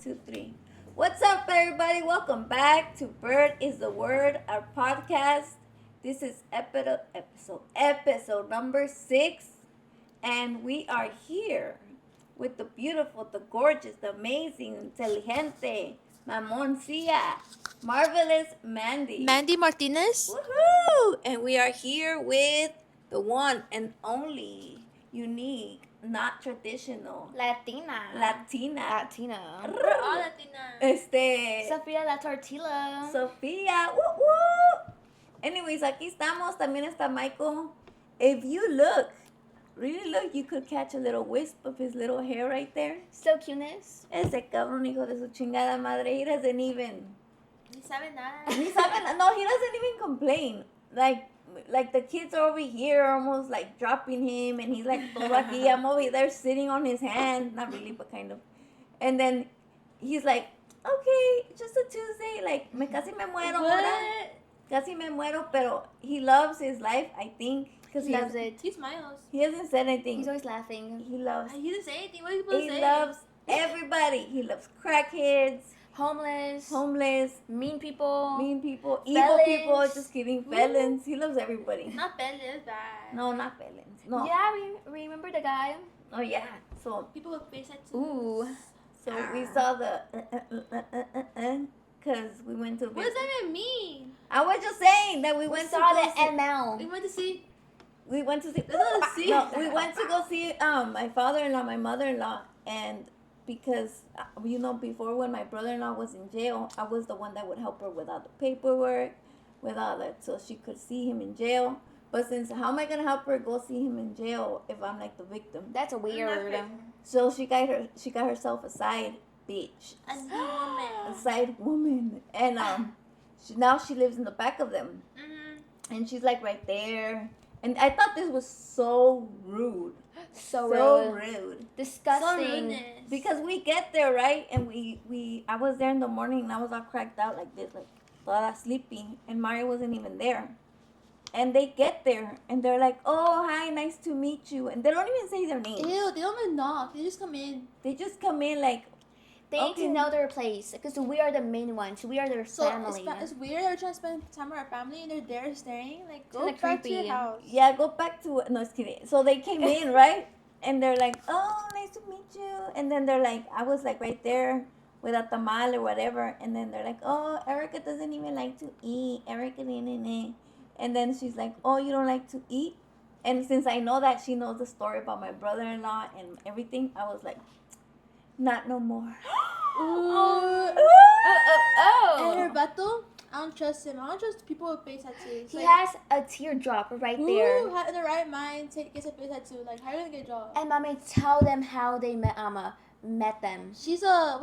2, 3. What's up, everybody? Welcome back to Bird is the Word, our podcast. This is episode number 6, and we are here with the beautiful, the gorgeous, the amazing, inteligente, mamoncilla, marvelous Mandy Martinez. Woohoo! And we are here with the one and only, unique, not traditional, Latina. We're all Latina. Sofia La Tortilla. Sofia. Woo woo. Anyways, aquí estamos. También está Michael. If you really look, you could catch a little wisp of his little hair right there. So cuteness. Ese cabrón hijo de su chingada madre. He doesn't even. Ni sabe nada. No, he doesn't even complain. Like the kids are over here almost like dropping him, and he's like todo aquí. I'm over there sitting on his hand. Not really, but kind of. And then he's like, okay, just a Tuesday. Like, casi me muero. What? Casi me muero, pero he loves his life, I think. He loves it. He smiles. He hasn't said anything. He's always laughing. He loves. He didn't say anything. What are you supposed to say? He loves everybody. He loves crackheads. Homeless. Mean people. Evil Felons. people. Just kidding. Felons. He loves everybody. Not felons, bad. No, not felons. No. Yeah, remember the guy? Oh, yeah. So, people with face tattoos. Ooh. So we saw the because we went to. What does that even mean? I was just saying that we went to saw go the ML. We went to see. We went to see. No, we went to go see my father-in-law, my mother-in-law, and because before when my brother-in-law was in jail, I was the one that would help her with all the paperwork, with all that, so she could see him in jail. But since how am I gonna help her go see him in jail if I'm like the victim? That's a weird. So she got herself a side bitch, a side woman, and now she lives in the back of them, and she's like right there. And I thought this was so rude. So rude. Disgusting. So because we get there, right? And I was there in the morning and I was all cracked out like this, like toda sleepy. And Mario wasn't even there. And they get there and they're like, oh, hi, nice to meet you. And they don't even say their names. Ew, they don't even knock. They just come in like, they need to know their place because we are the main ones. We are their family. It's weird. They're trying to spend time with our family and they're there staring. Like, go back creepy. to your house. Yeah, go back to... No, just kidding. So they came in, right? And they're like, oh, nice to meet you. And then they're like, I was like right there with a tamal or whatever. And then they're like, oh, Erica doesn't even like to eat. Erica, and then she's like, oh, you don't like to eat? And since I know that she knows the story about my brother-in-law and everything, I was like, not no more. Oh. And her vato, I don't trust him. I don't trust people with face tattoos. He has a teardrop right there. Who in the right mind gets a face tattoo? Like, how are you gonna get a job? And mommy, tell them how they met them. She's a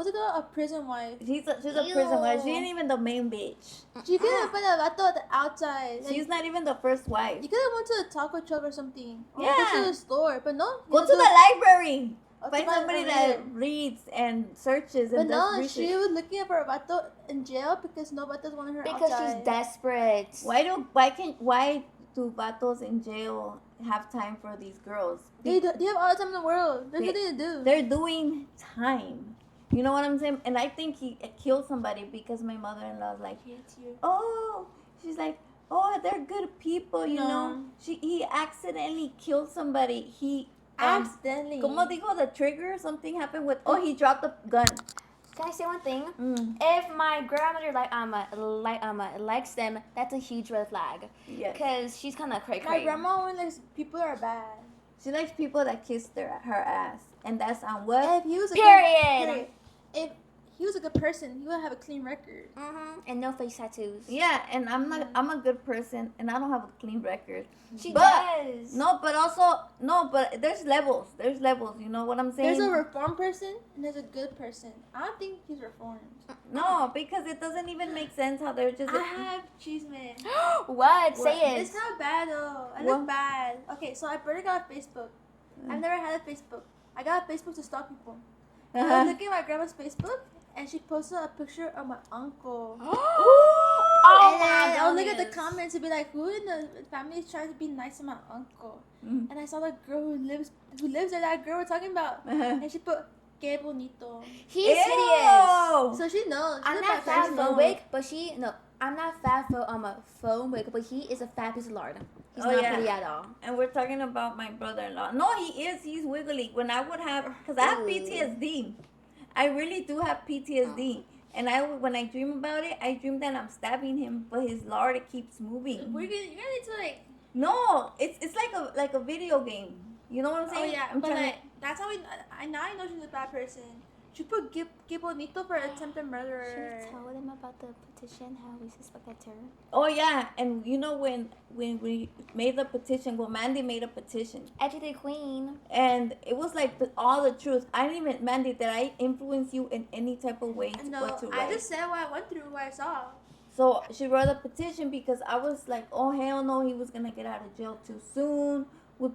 prison wife. She's a prison wife. She ain't even the main bitch. She could have been a vato at the outside. She's not even the first wife. You could have went to the taco truck or something. Or yeah. go to the store. But no. Go to the library. Find somebody that reads and searches and does research. She was looking for a vato in jail because no vatos wanted her because outside. She's desperate. Why do vatos in jail have time for these girls? They have all the time in the world. There's nothing to do. They're doing time. You know what I'm saying? And I think he killed somebody because my mother-in-law's like, oh, she's like, oh, they're good people, you know. He accidentally killed somebody. Accidentally. Como dijo, the trigger, something happened with, he dropped the gun. Can I say one thing? If my grandmother likes them, that's a huge red flag. Yeah. Because she's kind of cray-cray. My grandma only likes people that are bad. She likes people that kiss her ass. And that's on what? If he was Period. If he was a good person, he would have a clean record. And no face tattoos. Yeah, and I'm a good person, and I don't have a clean record. She does. But there's levels. There's levels. You know what I'm saying? There's a reformed person and there's a good person. I don't think he's reformed. No, because it doesn't even make sense how they're just. I have chisme. What? Say it. It's not bad though. I look bad. Okay, so I barely got a Facebook. I've never had a Facebook. I got a Facebook to stalk people. I was looking at my grandma's Facebook. And she posted a picture of my uncle. Oh my I was looking at the comments and be like, who in the family is trying to be nice to my uncle? And I saw that girl who lives there, that girl we're talking about. And she put, que bonito. He's hideous. No, she's I'm a not bad fat person. phobic, but I'm not fat phobic, but he is a fat piece of lard. He's not pretty at all. And we're talking about my brother-in-law. No, he is. He's wiggly. When I would have, because I have Ooh. PTSD. I really do have PTSD. And when I dream about it, I dream that I'm stabbing him, but his lard keeps moving. You're gonna need to like. No, it's like a video game. You know what I'm Oh saying? yeah, I'm but trying like that's how I now I know she's a bad person. She put Gay Bonito for attempted murder. Should I tell them about the petition? How we suspected her? Oh yeah, and you know when we made the petition, well Mandy made a petition, Educated Queen. and it was like all the truth. I didn't even Mandy, did I influence you in any type of way to No, what to write? I just said what I went through, what I saw. So she wrote a petition because I was like, oh hell no, he was gonna get out of jail too soon. And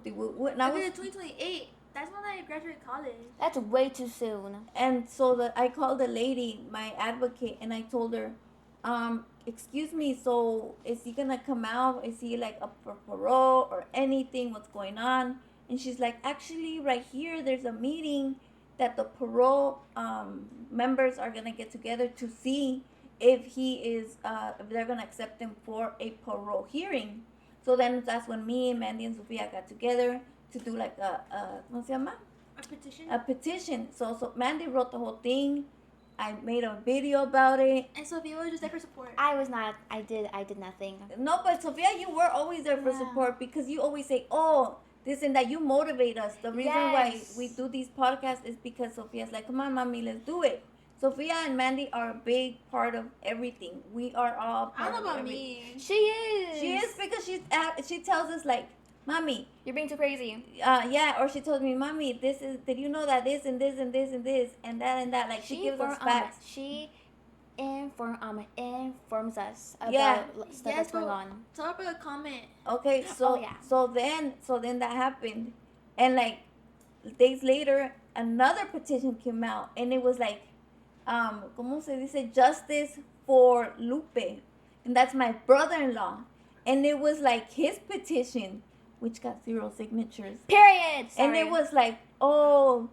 I Look was, at 2028. That's when I graduated college. That's way too soon. and so I called the lady, my advocate, and I told her, excuse me, so is he gonna come out? Is he like up for parole or anything? What's going on? And she's like, actually, right here, there's a meeting that the parole members are gonna get together to see if he is, if they're gonna accept him for a parole hearing. So then that's when me and Mandy and Sofia got together to do like ¿cómo se llama? A petition. A petition. So Mandy wrote the whole thing. I made a video about it. And Sophia was just there for support. I was not. I did nothing. No, but Sofia, you were always there for Yeah. support because you always say, oh, this and that. You motivate us. The reason why Yes. we do these podcasts is because Sofia's like, come on, mommy, let's do it. Sophia and Mandy are a big part of everything. We are all I part don't know of about everything. me. She is. She is because she tells us like, mommy, You're being too crazy. yeah, or she told me, mommy, this is, did you know that this and this and this and this and that, like she gives us facts. She informs us about Yeah. stuff Yes, that's going but- on. Tell her for the comment. Okay, so Oh, yeah. so then that happened, and like days later, another petition came out, and it was like, ¿cómo se dice? Justice for Lupe, and that's my brother-in-law, and it was like his petition, which got 0 signatures. Period. Sorry. And it was like, oh,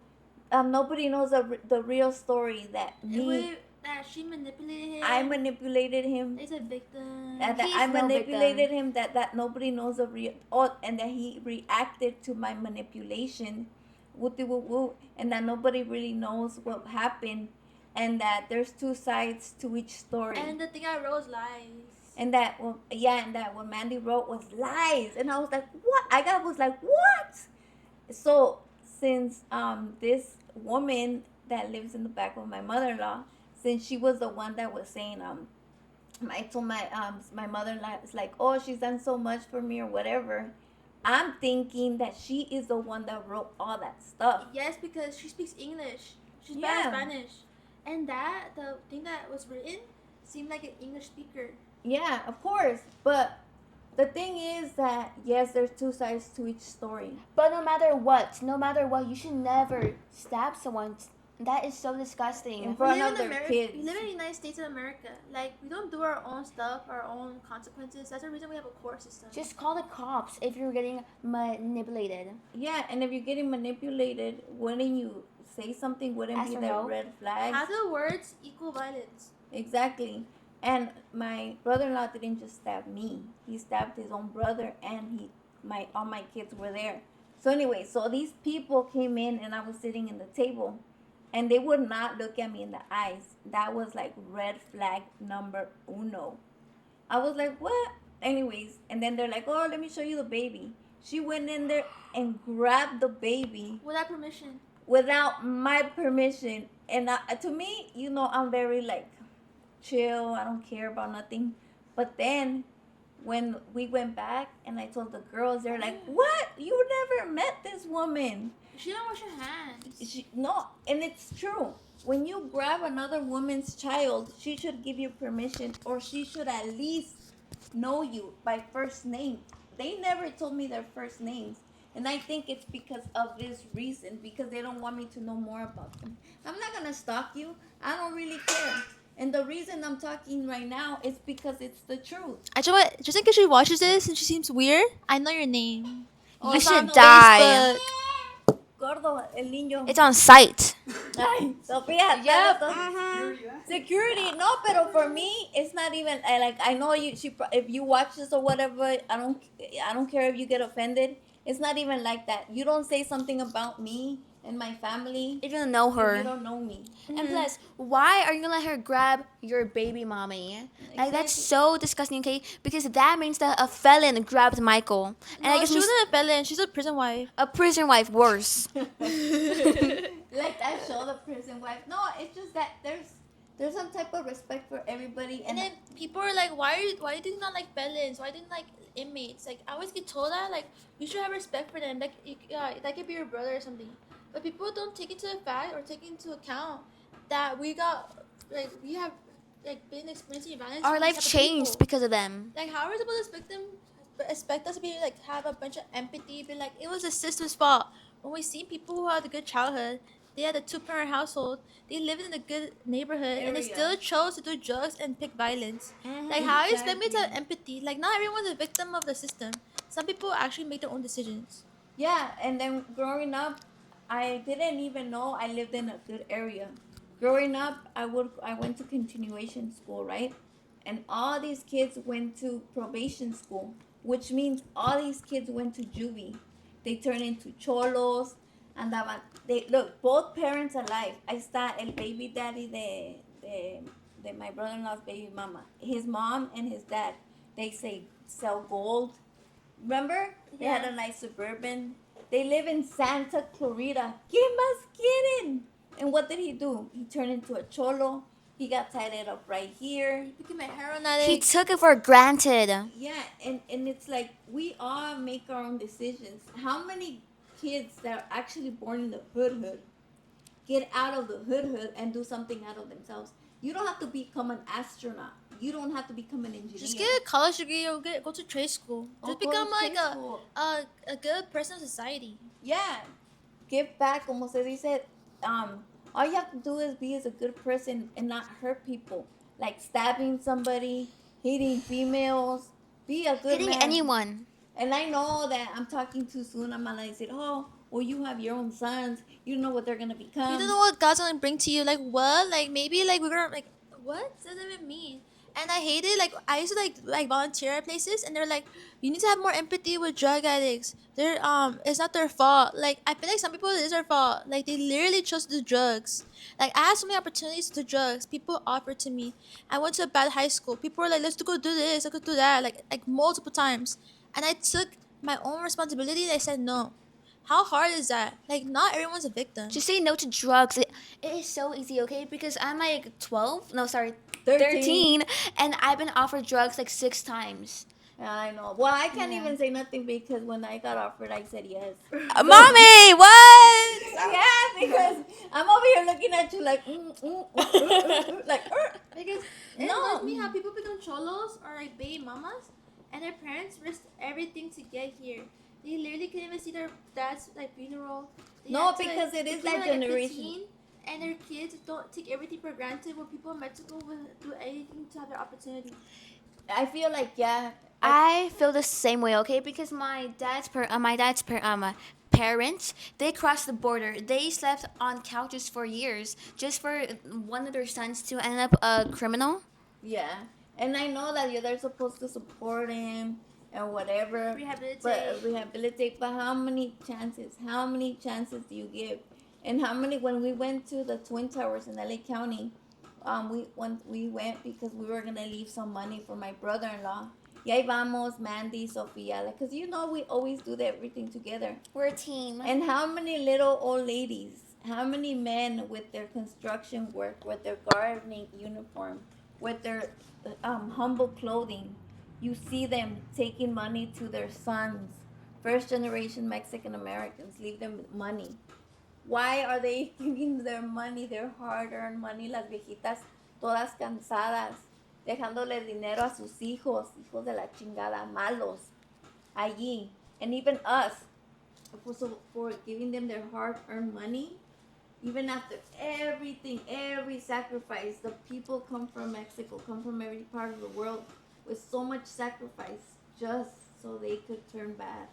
nobody knows the real story that That she manipulated him. I manipulated him. He's a victim. That He's I no manipulated him. That nobody knows the real. Oh, and that he reacted to my manipulation. And that nobody really knows what happened. And that there's 2 sides to each story. And the thing I wrote was lies. And that, and that what Mandy wrote was lies. And I was like, what? was like, what? So, since this woman that lives in the back of my mother-in-law, since she was the one that was saying, I told my mother-in-law, it's like, oh, she's done so much for me or whatever. I'm thinking that she is the one that wrote all that stuff. Yes, because she speaks English. She's bad at Yeah. Spanish. And the thing that was written seemed like an English speaker. Yeah, of course. But the thing is that, yes, there's 2 sides to each story. But no matter what, you should never stab someone. That is so disgusting. In front of their kids. We live in the United States of America. Like, we don't do our own stuff, our own consequences. That's the reason we have a court system. Just call the cops if you're getting manipulated. Yeah, and if you're getting manipulated, wouldn't you say something? Wouldn't Ask be for that help. red flag? How do words equal violence? Exactly. And my brother-in-law didn't just stab me. He stabbed his own brother, and all my kids were there. So anyway, so these people came in, and I was sitting in the table, and they would not look at me in the eyes. That was like red flag number 1. I was like, what? Anyways, and then they're like, oh, let me show you the baby. She went in there and grabbed the baby Without permission. without my permission. And to me, I'm very like chill. I don't care about nothing. But then when we went back and I told the girls, they're like, what? You never met this woman. She don't wash her hands. No, and it's true. When you grab another woman's child, she should give you permission, or she should at least know you by first name. They never told me their first names. And I think it's because of this reason, because they don't want me to know more about them. I'm not going to stalk you. I don't really care. And the reason I'm talking right now is because it's the truth. Actually, what? Just in case she watches this and she seems weird, I know your name. Oh, You it's should on die. Gordo, el niño. It's on site. Ay, Sofía. Yep. tell us. Security, no, pero for me, it's not even. I know you. If you watch this or whatever, I don't care if you get offended. It's not even like that. You don't say something about me and my family If you don't know if her. you don't know me. And plus, why are you gonna let her grab your baby mommy? Like, that's so disgusting, okay? Because that means that a felon grabbed Michael. And I No, guess she wasn't a felon. She's a prison wife. a prison wife, worse. Like that show, The Prison Wife. No, it's just that there's some type of respect for everybody, And then people are like, why do you not like felons? Why didn't like inmates? Like I always get told that like you should have respect for them. Like that could be your brother or something. But people don't take into the fact or take into account that we have been experiencing violence. Our from life these type of changed people. because of them. Like how are we supposed to expect us to be like have a bunch of empathy, be like it was the system's fault. When we see people who had a good childhood, they had a 2-parent household, they lived in a good neighborhood, and they Area. still chose to do drugs and pick violence. Mhm. Like how you expect me to have Exactly. empathy? Like not everyone's a victim of the system. Some people actually make their own decisions. Yeah, and then growing up, I didn't even know I lived in a good area. Growing up, I went to continuation school, right? And all these kids went to probation school, which means all these kids went to juvie. They turn into cholos, and they look both parents alive. Ahí está el baby daddy de my brother-in-law's baby mama. His mom and his dad, they say sell gold. Remember? They had Yeah. a nice suburban. They live in Santa Clarita. ¿Qué más quieren? And what did he do? He turned into a cholo. He got tied up right here. Became a heroin He addict. took it for granted. Yeah, and it's like we all make our own decisions. How many kids that are actually born in the hood get out of the hood and do something out of themselves? You don't have to become an astronaut. You don't have to become an engineer. Just get a college degree or go to trade school. Or Just go to become like trade school. a good person in society. Yeah, give back, como se dice. All you have to do is be as a good person and not hurt people, like stabbing somebody, hitting females. Be a good Hitting man. anyone. And I know that I'm talking too soon. I'm gonna say, oh, well, you have your own sons. You know what they're gonna become. You don't know what God's gonna bring to you. Like what? Like maybe like we're gonna like what does that even mean? And I hate it. Like I used to like volunteer at places, and they're like, you need to have more empathy with drug addicts. They're it's not their fault. Like I feel like some people it is their fault. Like they literally chose to do drugs. Like I had so many opportunities to do drugs. People offered to me. I went to a bad high school. People were like, let's go do this. Let's go do that. Like multiple times, and I took my own responsibility. And I said no. How hard is that? Like, not everyone's a victim. Just say no to drugs. It is so easy, okay? Because I'm like 12. No, sorry, 13. 13. And I've been offered drugs like 6 times. I know. Well, I can't Yeah. even say nothing because when I got offered, I said yes. Mommy, what? Yeah, because I'm over here looking at you like, like, Because it No. annoys me how people become cholos or like baby mamas, and their parents risked everything to get here. They literally couldn't even see their dad's like funeral. They No, had to, because it they is came that at, generation. 15, and their kids don't take everything for granted. Where people in Mexico will do anything to have their opportunity. I feel like, yeah. I feel the same way, okay? Because my dad's parents, they crossed the border. They slept on couches for years just for one of their sons to end up a criminal. Yeah. And I know that they're supposed to support him and whatever. Rehabilitate. But how many chances? How many chances do you give? And how many, when we went to the Twin Towers in LA County, we went because we were going to leave some money for my brother-in-law. Y ahí vamos, Mandy, Sofia. Because we always do everything together. We're a team. And how many little old ladies, how many men with their construction work, with their gardening uniform, with their humble clothing, you see them taking money to their sons, first generation Mexican Americans, leave them money. Why are they giving their money, their hard-earned money, las viejitas todas cansadas, dejándole dinero a sus hijos de la chingada, malos, allí, and even us, for giving them their hard-earned money, even after everything, every sacrifice, the people come from Mexico, come from every part of the world with so much sacrifice just so they could turn bad.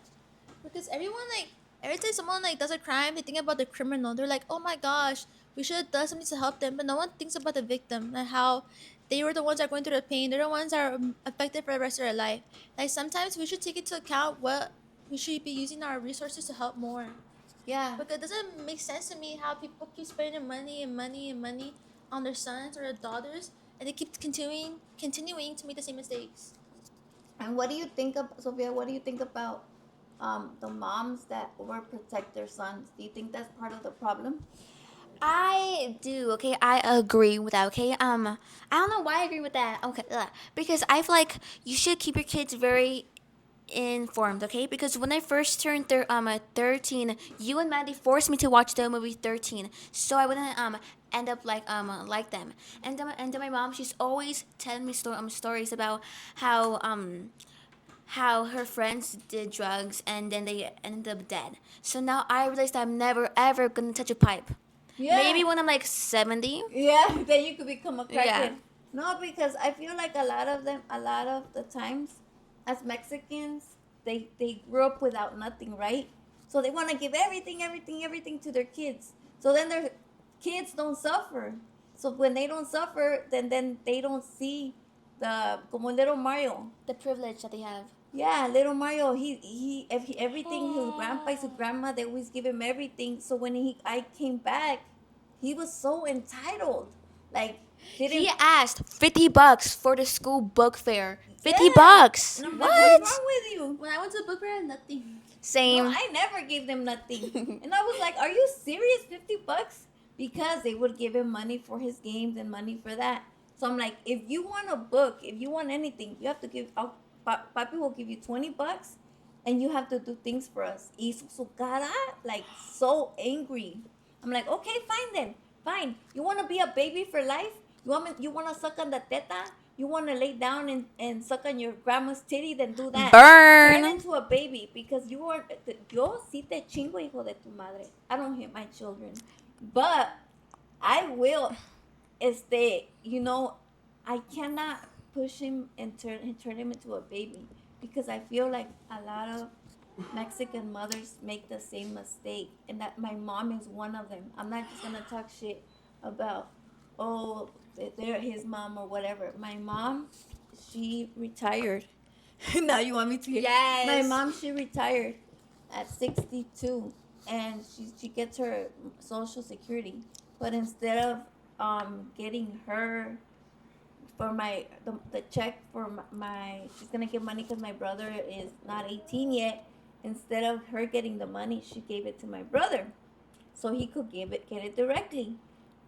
Because everyone like every time someone like does a crime, they think about the criminal. They're like, oh my gosh, We should have done something to help them, but no one thinks about the victim and how they were the ones that are going through the pain. They're the ones that are affected for the rest of their life. Like sometimes we should take into account what we should be using our resources to help more. Yeah. Because it doesn't make sense to me how people keep spending money and money and money on their sons or their daughters, and they keep continuing to make the same mistakes. And what do you think of, Sophia? What do you think about the moms that overprotect their sons? Do you think that's part of the problem? I do, okay? I agree with that, okay? I don't know why I agree with that. Okay, because I feel like you should keep your kids very informed, okay? Because when I first turned 13, you and Maddie forced me to watch the movie 13, so I wouldn't end up like them. And then my mom, she's always telling me stories about how her friends did drugs and then they ended up dead. So now I realized I'm never ever gonna touch a pipe. Yeah. Maybe when I'm like 70. Yeah, then you could become a crackhead. Yeah. No, because I feel like a lot of the times, as Mexicans, they grew up without nothing, right? So they want to give everything to their kids. So then their kids don't suffer. So when they don't suffer, then they don't see the como little Mario. The privilege that they have. Yeah, little Mario. Everything his grandpa, his grandma, they always give him everything. So when I came back, he was so entitled. Like He asked $50 for the school book fair. $50. And I'm like, What? what's wrong with you? When I went to the book fair, I had nothing. Same. No, I never gave them nothing. And I was like, are you serious? $50? Because they would give him money for his games and money for that. So I'm like, if you want a book, if you want anything, you have to give. Papi will give you $20, and you have to do things for us. Y su cara, like so angry. I'm like, okay, fine then, fine. You want to be a baby for life? You want to suck on the teta? You want to lay down and suck on your grandma's titty? Then do that. Burn. Turn into a baby because you are. Yo sí te chingo, hijo de tu madre. I don't hit my children, but I will. I cannot push him and turn him into a baby because I feel like a lot of Mexican mothers make the same mistake, and that my mom is one of them. I'm not just gonna talk shit about they're his mom or whatever. My mom, she retired. Now you want me to hear? Yes. My mom, she retired at 62, and she gets her Social Security, but instead of getting her for the check for my she's gonna get money because my brother is not 18 yet. Instead of her getting the money, she gave it to my brother so he could get it directly.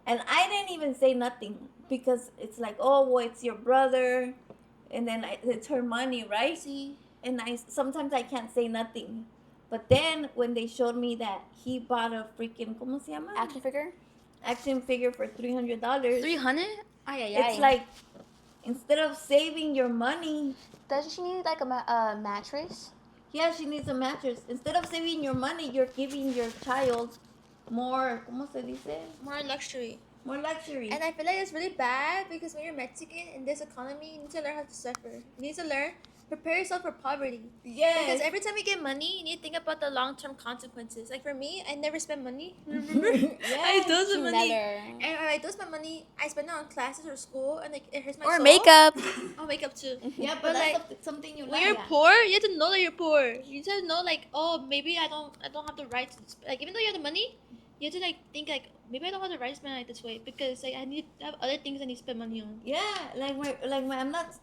And I didn't even say nothing because it's like, oh well, it's your brother, and then it's her money, right? See, And I sometimes I can't say nothing. But then when they showed me that he bought a freaking ¿cómo se llama? Action figure for $300. 300? It's like, instead of saving your money, Doesn't she need like a mattress? yeah, she needs a mattress. Instead of saving your money, you're giving your child more, ¿cómo se dice? more luxury. More luxury. And I feel like it's really bad because when you're Mexican in this economy, you need to learn how to suffer. You need to prepare yourself for poverty. Yes. Because every time you get money, you need to think about the long-term consequences. Like for me, I never spend money. Remember? I don't spend money. And if I don't spend money, I spend it on classes or school, and like it hurts my soul. Or makeup. Oh, makeup too. Yeah, But but that's like, something you when like. you're poor, you have to know that you're poor. You have to know like, oh, maybe I don't have the right to like, even though you have the money, you have to like think like, maybe I don't have the right to spend like this way because like I have other things I need to spend money on. Yeah,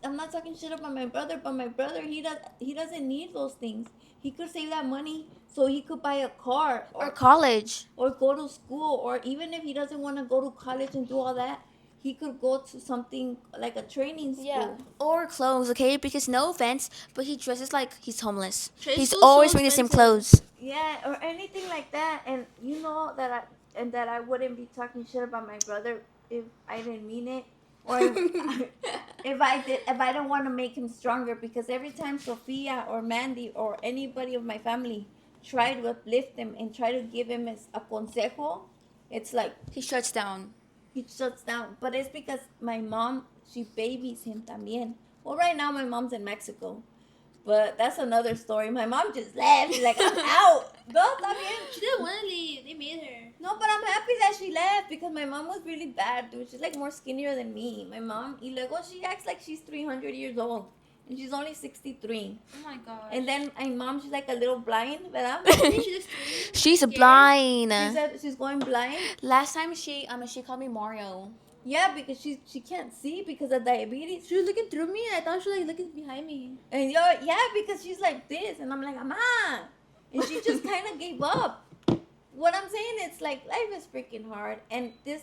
I'm not talking shit about my brother, but my brother, he doesn't need those things. He could save that money so he could buy a car Or college. or go to school, or even if he doesn't want to go to college and do all that, he could go to something like a training school. Yeah. Or clothes, okay? Because no offense, but he dresses like he's homeless. Trade He's school's always so wearing the same expensive. clothes. Yeah, or anything like that. And you know that I wouldn't be talking shit about my brother if I didn't mean it, or if I don't want to make him stronger. Because every time Sophia or Mandy or anybody of my family try to uplift him and try to give him a consejo, it's like He shuts down. he shuts down. But it's because my mom, she babies him también. Well, right now my mom's in Mexico, But that's another story. My mom just left. She's like, I'm out. No, está bien. She didn't want to leave. They made her. No, but I'm happy that she left because my mom was really bad, dude. She's like more skinnier than me. My mom, y luego she acts like she's 300 years old. And she's only 63. Oh my god. And then my mom, she's like a little blind, ¿verdad? She's blind. She said she's going blind. Last time she called me Mario. Yeah, because she can't see because of diabetes. She was looking through me, and I thought she was like looking behind me. And yeah, because she's like this, and I'm like, Mama, and she just kind of gave up. What I'm saying, it's like life is freaking hard, and this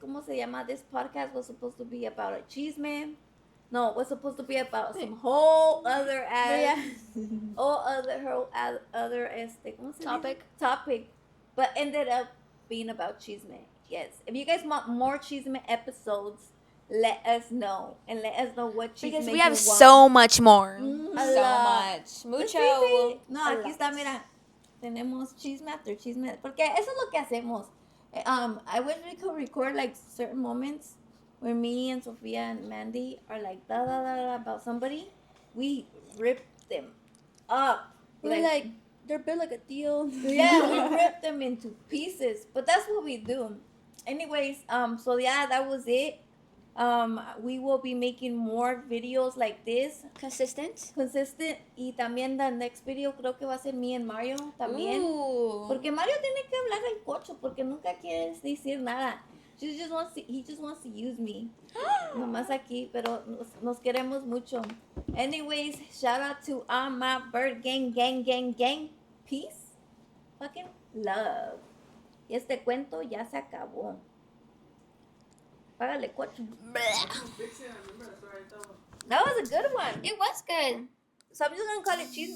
¿cómo se llama? This podcast was supposed to be about a chisme. No, it was supposed to be about some whole other ¿cómo se dice? Topic, but ended up being about chisme. Yes. If you guys want more chisme episodes, let us know. And let us know what chisme Because we you have want. so much more. A So lot. much. Mucho. Sí. No, aquí está, mira. Tenemos chisme after chisme. Porque eso es lo que hacemos. I wish we could record like certain moments where me and Sofia and Mandy are like da da da da about somebody. We rip them up. We're like they're built like a deal. Yeah, we rip them into pieces. But that's what we do. Anyways, so yeah, that was it. We will be making more videos like this. Consistent. Y también the next video creo que va a ser me and Mario también. Ooh. Porque Mario tiene que hablar el cocho porque nunca quiere decir nada. He just wants to use me. Nomás aquí, pero nos queremos mucho. Anyways, shout out to all my bird gang. Peace. Fucking love. Y este cuento ya se acabó. Págale cocho. That was a good one. It was good. So I'm just gonna call it chisme.